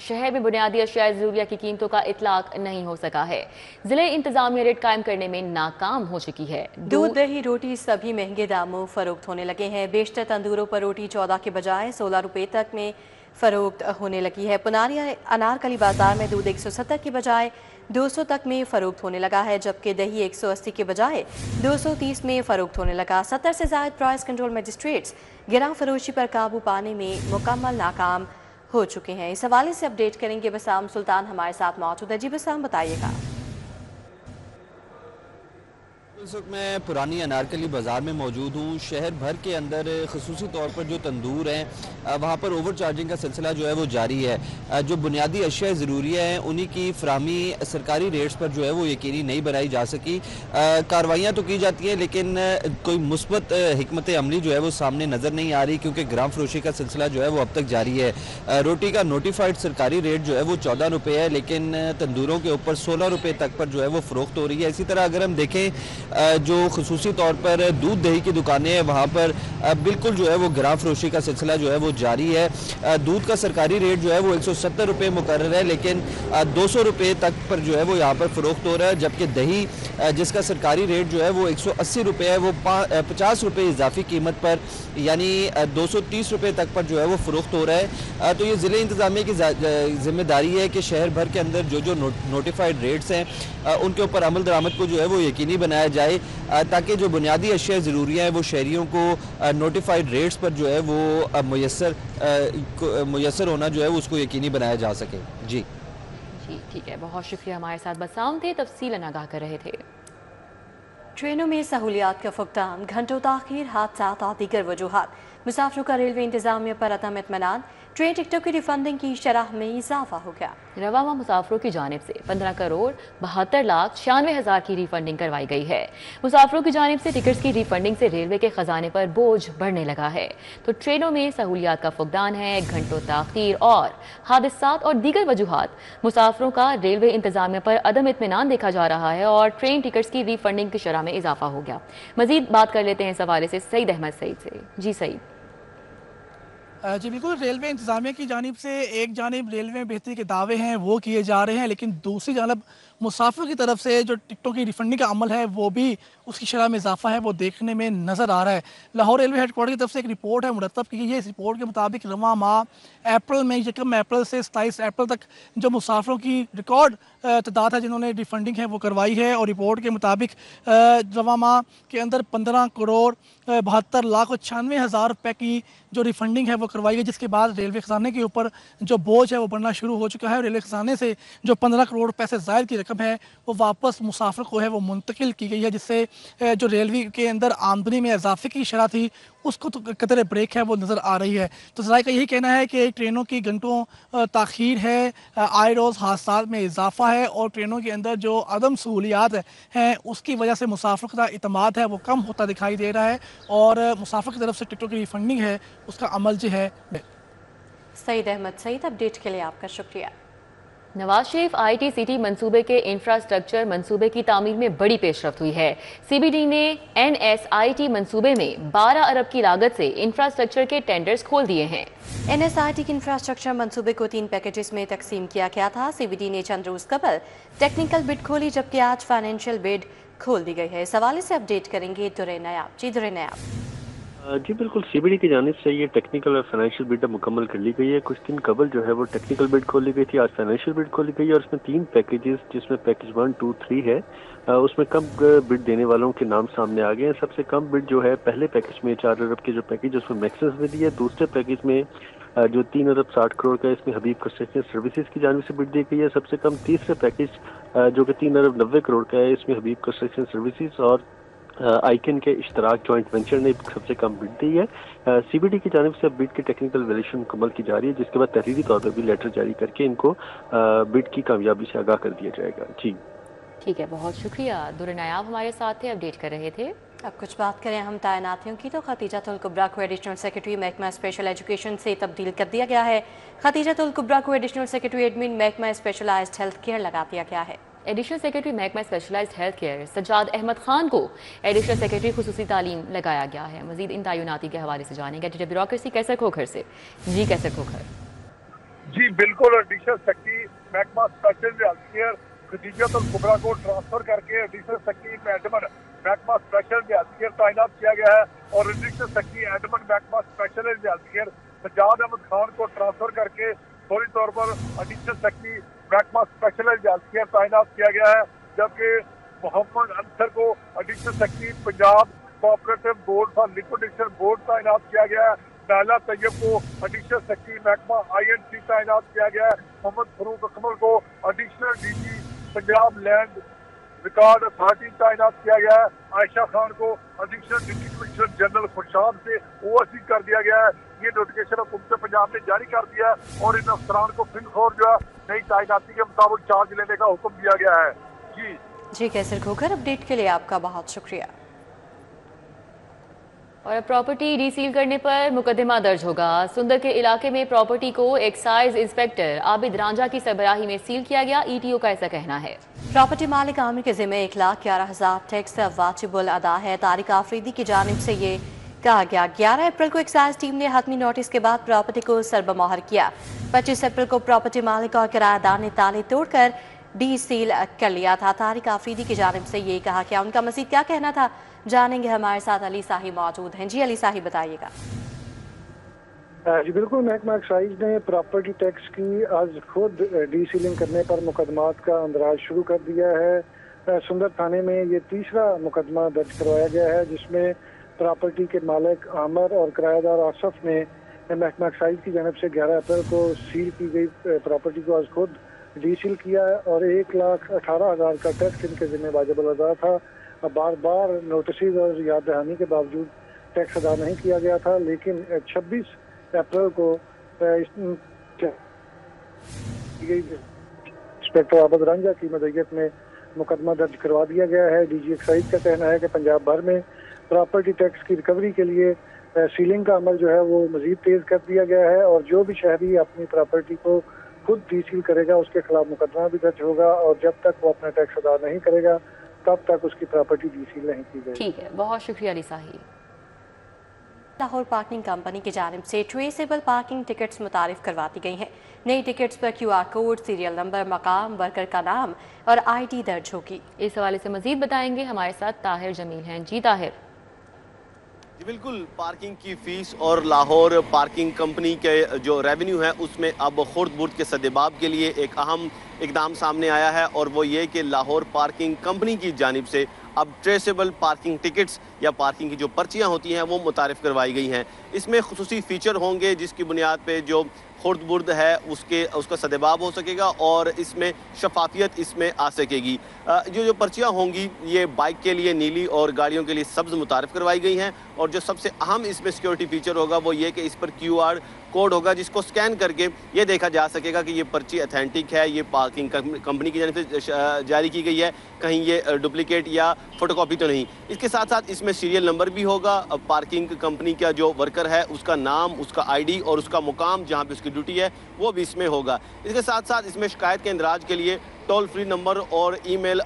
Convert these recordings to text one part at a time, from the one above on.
शहर में बुनियादी अशिया ज़रूरिया की कीमतों का इतलाक नहीं हो सका है। जिले इंतजामिया रेट कायम करने में नाकाम हो चुकी है। दूध दही रोटी सभी महंगे दामों फरोख्त होने लगे हैं। बेशतर तंदूरों पर रोटी 14 के बजाय 16 रुपए तक में फरोख्त होने लगी है। पुनारी अनारकली बाजार में दूध 170 के बजाय 200 तक में फरोख्त होने लगा है, जबकि दही 180 के बजाय 230 में फरोख्त होने लगा। 70 से ज़ायद प्राइस कंट्रोल मजिस्ट्रेट्स गिरां फरोशी पर काबू पाने में मुकम्मल नाकाम हो चुके हैं। इस हवाले से अपडेट करेंगे बसाम सुल्तान हमारे साथ मौजूद है। जी बसाम, बताइएगा। इस वक्त मैं पुरानी अनारकली बाज़ार में मौजूद हूँ। शहर भर के अंदर ख़ुसूसी तौर पर जो तंदूर हैं वहाँ पर ओवर चार्जिंग का सिलसिला जो है वो जारी है। जो बुनियादी अशिया ज़रूरिया हैं उन्हीं की फराहमी सरकारी रेट्स पर जो है वो यकीनी नहीं बनाई जा सकी। कार्रवाइयाँ तो की जाती हैं लेकिन कोई मुस्बत हिकमत अमली जो है वो सामने नज़र नहीं आ रही, क्योंकि ग्राम फरोशी का सिलसिला जो है वो अब तक जारी है। रोटी का नोटिफाइड सरकारी रेट जो है वो 14 रुपये है, लेकिन तंदूरों के ऊपर 16 रुपये तक पर जो है वो फ़रोख्त हो रही है। इसी तरह अगर हम देखें जो खुसूसी तौर पर दूध दही की दुकानें हैं वहाँ पर बिल्कुल जो है वो गिरां फरोशी का सिलसिला जो है वो जारी है। दूध का सरकारी रेट जो है वो 170 रुपये मुकर्रर है, लेकिन 200 रुपये तक पर जो है वो यहाँ पर फ़रोख्त हो रहा है, जबकि दही जिसका सरकारी रेट जो है वो 180 रुपये है वो 50 रुपये इजाफी कीमत पर यानी 230 रुपये तक पर जो है वो फ़रोख्त हो रहा है। तो ये ज़िले इंतज़ामिया की जिम्मेदारी है कि शहर भर के अंदर जो जो नोटिफाइड रेट्स हैं उनके ऊपर अमल दरामद को जो है वो यकीनी बनाया जाए, ताकि जो बुनियादी अशिया ज़रूरियाँ हैं वो शहरियों को नोटिफाइड रेट्स पर जो है वो मुयसर होना जो है उसको यकीनी बनाया जा सके। जी ठीक है, बहुत शुक्रिया। हमारे साथ बसाम थे, तफसीलन आगाह कर रहे थे। ट्रेनों में सहूलियात का फुकदान, घंटों ताखीर, हादसात और दीगर वजूहात, मुसाफिरों का रेलवे इंतजामिया पर अदम इत्मीनान, ट्रेन टिकटों की रिफंडिंग की शरह में इजाफा हो गया। रवामा मुसाफिरों की जानिब से 15 करोड़ 72 लाख 96 हज़ार की रिफंडिंग करवाई गई है। मुसाफिरों की जानिब से टिकट्स की रिफंडिंग से रेलवे के खजाने पर बोझ बढ़ने लगा है। तो ट्रेनों में सहूलियात का फुकदान है, घंटों ताखीर और हादसात और दीगर वजूहात, मुसाफिरों का रेलवे इंतजामिया पर अदम इत्मीनान देखा जा रहा है और ट्रेन टिकट्स की रिफंडिंग की शरह में इजाफा हो गया। मजीद बात कर लेते हैं इस हवाले से सईद अहमद सईद से। जी सईद। जी बिल्कुल, रेलवे इंतज़ामिया की जानिब से एक जानिब रेलवे में बेहतरी के दावे हैं वो किए जा रहे हैं, लेकिन दूसरी जानब मुसाफिर की तरफ से जो टिकटों की रिफंडिंग का अमल है वो भी उसकी शरह में इजाफा है वो देखने में नज़र आ रहा है। लाहौर रेलवे हेडक्वार्टर की तरफ से एक रिपोर्ट है मुरतब की गई है। इस रिपोर्ट के मुताबिक रवा माह अप्रैल में 1 अप्रैल से 27 अप्रैल तक जो मुसाफिरों की रिकॉर्ड तादाद है जिन्होंने रिफंडिंग है वो करवाई है, और रिपोर्ट के मुताबिक रवा माह के अंदर 15 करोड़ 72 लाख और 96 हज़ार रुपये की जो रिफंडिंग है वो करवाई गई, जिसके बाद रेलवे खजाने के ऊपर जो बोझ है वो बढ़ना शुरू हो चुका है। रेलवे खजाने से जो 15 करोड़ रुपये से ज़ायद की रकम है वो वापस मुसाफिर को है वो मुंतकिल की गई है, जिससे जो रेलवे के अंदर आमदनी में इजाफे की शरह थी उसको तो कतरे ब्रेक है वो नज़र आ रही है। तो ज़रा का यही कहना है कि ट्रेनों की घंटों ताख़ीर है, आए रोज़ हादसा में इजाफा है और ट्रेनों के अंदर जो अदम सहूलियात हैं उसकी वजह से मुसाफिर का इतमाद है वो कम होता दिखाई दे रहा है, और मुसाफिर की तरफ से टिकटों की रिफंडिंग है उसका अमल जो है। सईद अहमद सईद, अपडेट के लिए आपका शुक्रिया। नवाज शरीफ IT सिटी मंसूबे के इंफ्रास्ट्रक्चर मंसूबे की तामीर में बड़ी पेशरफ्त हुई है। CBD ने NSIT मंसूबे में 12 अरब की लागत से इंफ्रास्ट्रक्चर के टेंडर्स खोल दिए हैं। NSIT के इंफ्रास्ट्रक्चर मंसूबे को 3 पैकेजेस में तकसीम किया गया था। CBD ने चंद रोज कबल टेक्निकल बिड खोली, जबकि आज फाइनेंशियल बिड खोल दी गई है। इस हवाले से अपडेट करेंगे दुरे नयाब। जी दुरे नयाब। जी बिल्कुल, CBD की जानिब से ये टेक्निकल और फाइनेंशियल बिड मुकम्मल कर ली गई है। कुछ दिन कबल जो है वो टेक्निकल बिड खोली गई थी, आज फाइनेंशियल बिड खोली गई है और उसमें 3 पैकेजेस जिसमें पैकेज 1, 2, 3 है, उसमें कम बिड देने वालों के नाम सामने आ गए हैं। सबसे कम बिड जो है पहले पैकेज में 4 अरब के जो पैकेज उसमें मैक्सिस में दी है। दूसरे पैकेज में जो 3 अरब 60 करोड़ का इसमें हबीब कंस्ट्रक्शन सर्विसेज की जानिब से बिड दी गई है। सबसे कम तीसरे पैकेज जो कि 3 अरब 90 करोड़ का है, इसमें हबीब कंस्ट्रक्शन सर्विसेज और आइकन के इश्तराक जॉइंट वेंचर ने सबसे कम बिड दी है। CBD की जानिब से बिड की टेक्निकल वैल्यूएशन मुकम्मल की जा रही है, जिसके बाद तहरीरी तौर पर भी लेटर जारी करके इनको बिड की कामयाबी से आगाह कर दिया जाएगा। जी ठीक है, बहुत शुक्रिया। दुरे नायाब हमारे साथ थे, अपडेट कर रहे थे। अब कुछ बात करें हम तैनातियों की, तो खतीजतुल कुबरा को एडिशनल सेक्रेटरी महकमा स्पेशल एजुकेशन से तब्दील कर दिया गया है। खतीजतुल कुबरा को एडिशनल सेक्रेटरी एडमिन महकमा स्पेशलाइज्ड हेल्थ केयर लगा दिया गया है। एडिशनल सेक्रेटरी महकमा specialised health care Sajjad Ahmad Khan को एडिशनल सेक्रेटरी खुसूसी तालीम लगाया गया है। मजीद इन तयनाती के हवाले से जानेंगे एडिटर ब्यूरोक्रेसी कैसर खोखर से। जी कैसर खोखर। जी बिल्कुल, एडिशनल सेक्रेटरी महकमा special health care Khadijat al Kubra को ट्रांसफर करके एडिशनल सेक्रेटरी एडमन महकमा स्पेशल हेल्थ केयर तैनात किया गया है और एडिशनल सेक्रेटरी एडमन महकमा special health care Sajjad Ahmad Khan को ट्रांसफर करके फौरी तौर पर एडिशनल सेक्रेटरी महकमा स्पेशल हेल्थ केयर तैनात किया गया है, जबकि मोहम्मद अंसर को additional secretary Punjab cooperative board for liquidation board तैनात किया गया है। नाला तैयब को एडिशनल सेक्रेटरी महकमा INC तैनात किया गया है। मोहम्मद फरूक अकमल को additional DG Punjab land record authority तैनात किया गया है। आयशा खान को additional deputy commissioner general Khushab से ओवरसी कर दिया गया है। ये नोटिफिकेशन हुकूमत पंजाब ने जारी कर दिया है और इन अफसरान को फिलखौर जो है नई तैनाती के मुताबिक चार्ज लेने का हुक्म दिया गया है। जी कैसर खोखर, अपडेट के लिए आपका बहुत शुक्रिया। और अब प्रॉपर्टी रीसील करने पर मुकदमा दर्ज होगा। सुंदर के इलाके में प्रॉपर्टी को एक्साइज इंस्पेक्टर आबिद रांझा की सरबराही में सील किया गया। ETO का ऐसा कहना है। प्रॉपर्टी मालिक आमिर के जिम्मे 1,11,000 टैक्स वाजिबुल अदा है। तारिक आफरीदी की जानिब से ये कहा गया। 11 अप्रैल को एक्साइज टीम ने हतमी नोटिस के बाद प्रॉपर्टी को सरबमोहर किया। 25 अप्रैल को प्रॉपर्टी मालिक और किराएदार ने ताले तोड़कर डीसील कर लिया था। तारिक आफरीदी की जानिब से ये कहा गया। उनका मजीद क्या कहना था जानेंगे। हमारे साथ अली साही मौजूद हैं। जी अली साही, बताइएगा। जी बिल्कुल, महकमा एक्साइज ने प्रॉपर्टी टैक्स की आज खुद डीसीलिंग करने पर मुकदमात का अंदराज शुरू कर दिया है। सुंदर थाने में ये तीसरा मुकदमा दर्ज करवाया गया है, जिसमें प्रॉपर्टी के मालिक आमर और किराएदार आसफ ने महकमा एक्साइज की जानिब से 11 अप्रैल को सील की गई प्रॉपर्टी को आज खुद डीसील किया और 1,18,000 का टैक्स इनके जिम्मे वाजिब अदा था। बार बार नोटिस और याद दहानी के बावजूद टैक्स अदा नहीं किया गया था, लेकिन 26 अप्रैल को इंस्पेक्टर आबिद रांझा की मदईयत में मुकदमा दर्ज करवा दिया गया है। DG एक्साइज का कहना है कि पंजाब भर में प्रॉपर्टी टैक्स की रिकवरी के लिए सीलिंग का अमल जो है वो मजीद तेज कर दिया गया है और जो भी शहरी अपनी प्रॉपर्टी को खुद डीसील करेगा उसके खिलाफ मुकदमा भी दर्ज होगा और जब तक वो अपना टैक्स अदा नहीं करेगा तब तक उसकी प्रॉपर्टी डीसील नहीं की जाएगी। ठीक है, बहुत शुक्रिया अली साही। लाहौर पार्किंग कंपनी की जानिब से ट्रेसेबल पार्किंग टिकट्स मुतारिफ करवाती गई हैं। नई टिकट्स पर QR कोड, सीरियल नंबर, मकाम, वर्कर का नाम और ID दर्ज होगी। इस हवाले से मजीद बताएंगे हमारे साथ ताहिर जमील हैं। जी ताहिर। जी बिल्कुल, पार्किंग की फीस और लाहौर पार्किंग कंपनी के जो रेवेन्यू है उसमें अब खुर्द बुर्द के सद्देबाब के लिए एक अहम इकदाम सामने आया है और वो ये कि लाहौर पार्किंग कंपनी की जानिब से अब ट्रेसेबल पार्किंग टिकट्स या पार्किंग की जो पर्चियाँ होती हैं वो मुतारिफ करवाई गई हैं। इसमें खुसूसी फीचर होंगे जिसकी बुनियाद पे जो खुर्द बुर्द है उसका सद्देबाब हो सकेगा और इसमें शफाफियत इसमें आ सकेगी। जो पर्चियाँ होंगी ये बाइक के लिए नीली और गाड़ियों के लिए सब्ज़ मुतारिफ करवाई गई हैं और जो सबसे अहम इसमें सिक्योरिटी फीचर होगा वो ये कि इस पर QR कोड होगा जिसको स्कैन करके ये देखा जा सकेगा कि ये पर्ची अथेंटिक है, ये पार्किंग कंपनी की जानिब से जारी की गई है, कहीं ये डुप्लीकेट या फोटोकॉपी तो नहीं। इसके साथ साथ इसमें सीरियल नंबर भी होगा, पार्किंग कंपनी का जो वर्कर है उसका नाम, उसका ID और उसका मुकाम जहाँ पे उसकी ड्यूटी है वो भी इसमें होगा। इसके साथ साथ इसमें शिकायत के इंदराज के लिए टोल फ्री नंबर और ईमेल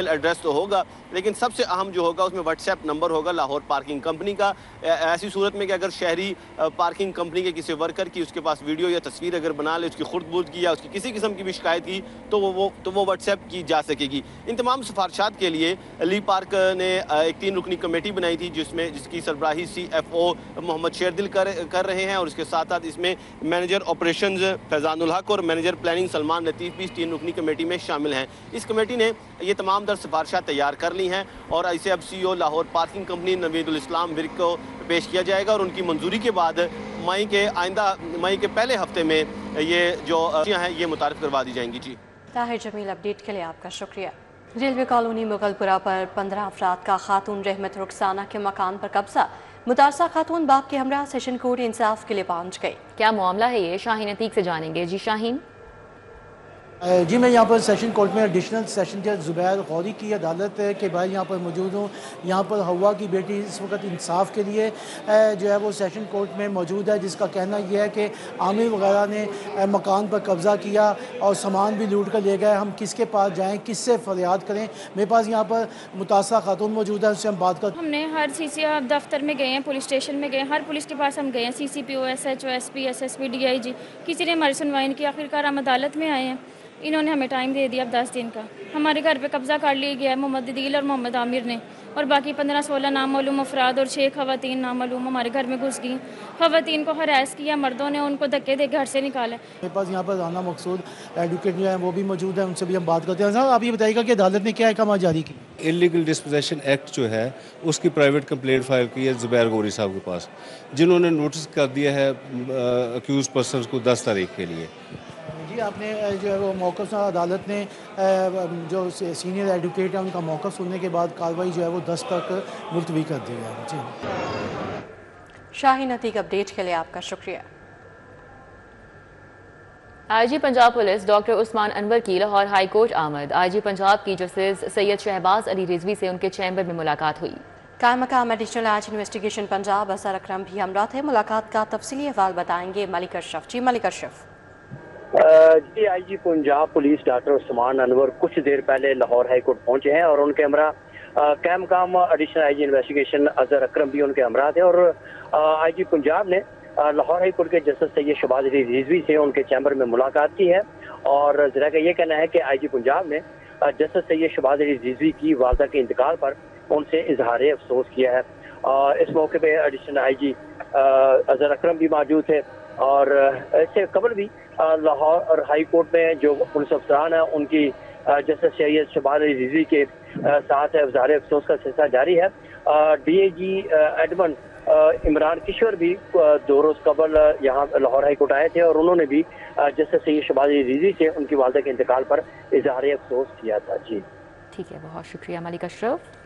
एड्रेस तो होगा, लेकिन सबसे अहम जो होगा उसमें व्हाट्सएप नंबर होगा लाहौर पार्किंग कंपनी का। ऐसी सूरत में कि अगर शहरी पार्किंग कंपनी के किसी वर्कर की उसके पास वीडियो या तस्वीर अगर बना ले उसकी खुर्द-बुर्द की या उसकी किसी किस्म की भी शिकायत की तो वो व्हाट्सएप की जा सकेगी। इन तमाम सिफारिशात के लिए ली पार्क ने एक 3 रुकनी कमेटी बनाई थी जिसकी सरबराही CFO मोहम्मद शेरदिल कर रहे हैं और इसके साथ साथ इसमें मैनेजर ऑपरेशंस फैजानुल हक और मैनेजर प्लानिंग सलमान लतीफ़ भी इस 3 रुकनी कमेटी में शामिल हैं। इस कमेटी ने ये तमाम दर सिफारिशात तैयार कर ली हैं और इसे अब CEO Lahore parking company Naveedul इस्लाम विर्क को पेश किया जाएगा और उनकी मंजूरी के बाद मई के पहले हफ्ते में ये जो हैं ये मुतारिफ करवा दी जाएंगी। जी ताहिर जमील, अपडेट के लिए आपका शुक्रिया। रेलवे कॉलोनी मुगलपुरा पर 15 अफराद का खातून रहमत रुखसाना के मकान पर कब्जा। मुतासरा खातून बाप के हमरा सेशन कोर्ट इंसाफ के लिए पहुंच गई। क्या मामला है ये, शाहीन अतीक से जानेंगे। जी शाहीन। जी मैं यहाँ पर सेशन कोर्ट में एडिशनल सेशन जज ज़ुबैर गौरी की अदालत के बाद यहाँ पर मौजूद हूँ। यहाँ पर हवा की बेटी इस वक्त इंसाफ के लिए जो है वो सेशन कोर्ट में मौजूद है, जिसका कहना यह है कि आमिर वगैरह ने मकान पर कब्ज़ा किया और सामान भी लूट कर ले गए। हम किसके पास जाएँ, किससे फरियाद करें? मेरे पास यहाँ पर मुतासरा खातून मौजूद है, उससे हम बात करते। हमने हर CC दफ्तर में गए हैं, पुलिस स्टेशन में गए, हर पुलिस के पास हम गए हैं, CCPO, SHO, SP, SSP, DIG, किसी ने हमारी सुनवाई नहीं की। आखिरकार हम अदालत में आए हैं। इन्होंने हमें टाइम दे दिया अब 10 दिन का। हमारे घर पे कब्जा कर लिया गया है मोहम्मद अदील और मोहम्मद आमिर ने, और बाकी 15-16 नामालूम अफराद और 6 खवातीन नामालूम हमारे घर में घुस गई। खवातीन को हरास किया, मर्दों ने उनको धक्के दे घर से निकाला। मेरे पास यहाँ पर राना मकसूद एडवोकेट जो है वो भी मौजूद है, उनसे भी हम बात करते हैं। साहब आप ये बताइएगा कि अदालत ने क्या अहकाम जारी की? इलीगल डिस्पोजेशन एक्ट जो है उसकी प्राइवेट कंप्लेंट फाइल की है ज़ुबैर गौरी साहब के पास, जिन्होंने नोटिस कर दिया है अक्यूज पर्सन को 10 तारीख के लिए। जी आपने जो है वो मौक़िफ़ अदालत ने जो सीनियर एडवोकेट है उनका मौक़िफ़ सुनने के बाद कार्रवाई जो है वो 10 तक मुलतवी कर दी है। जी शाहीन अतीक, अपडेट के लिए आपका शुक्रिया। IG Punjab police doctor Usman Anwar की लाहौर हाई कोर्ट आमद। IG पंजाब की जस्टिस सैयद शहबाज अली रिजवी से उनके चैम्बर में मुलाकात हुई। कायम मकाम एडिशनल आज इन्वेस्टिगेशन पंजाब असर अकरम भी हमरा थे। मुलाकात का तफसीली अहवाल बताएंगे मलिक अशरफ। जी मलिक अशरफ। जी IG Punjab police doctor Usman Anwar कुछ देर पहले लाहौर हाई कोर्ट पहुंचे हैं और उनके हमरा कायम मकाम एडिशनल IG इन्वेस्टिगेशन अजहर अकरम भी उनके हमरा थे। और IG पंजाब ने लाहौर हाई कोर्ट के जस्टिस सैयद शहबाज अली रिजवी से उनके चैम्बर में मुलाकात की है। और ज़रा का ये कहना है कि IG पंजाब ने जस्टिस सैयद शहबाज अली रिजवी की वालदा के इंतकाल पर उनसे इजहार अफसोस किया है। इस मौके पे एडिशनल IG अजहर अकरम भी मौजूद थे और इससे कबल भी लाहौर और हाई कोर्ट में जो पुलिस अफसरान हैं उनकी जस्टिस सैयद शहबाज अली रिजवी के साथ इजहार अफसोस का सिलसिला जारी है। DIG एडमन इमरान किशोर भी 2 रोज़ कबल यहाँ लाहौर हाई कोर्ट आए थे और उन्होंने भी जस्टिस सैयद शहबाज अली रिजवी से उनकी वालदा के इंतकाल पर इजहार अफसोस किया था। जी ठीक है, बहुत शुक्रिया मलिक अशरफ।